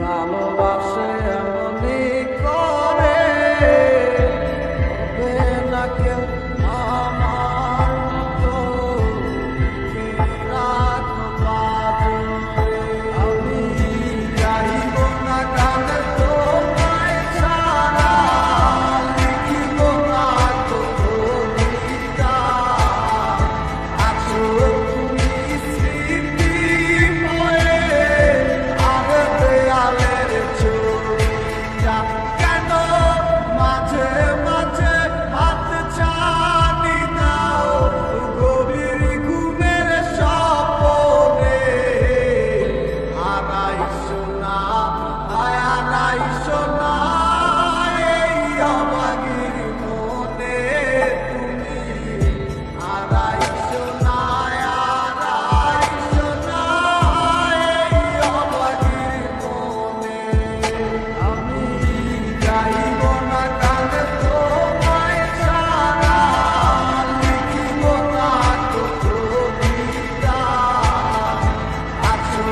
ভালোবাসে এমনই করে হবে না কেউ আমার মতো রাখো বাজরে আমি গাইব না গানে তোমায় ছাড়া লিখিব না তো কবিতা আছো তুমি স্মৃতি হয়ে আর দেয়ালের ছবিটা কেন মাঝে মাঝে হাত ছানি দাও গভীর ঘুমের স্বপ্নে হারাইছো না হারাইছো না এই অবাগির মনে তুমি হারাইছো না হারাইছো না এই অবাগির মনে আমি গাইব না গানে তোমায় ছাড়া লিখিব না তো কবিতা আছো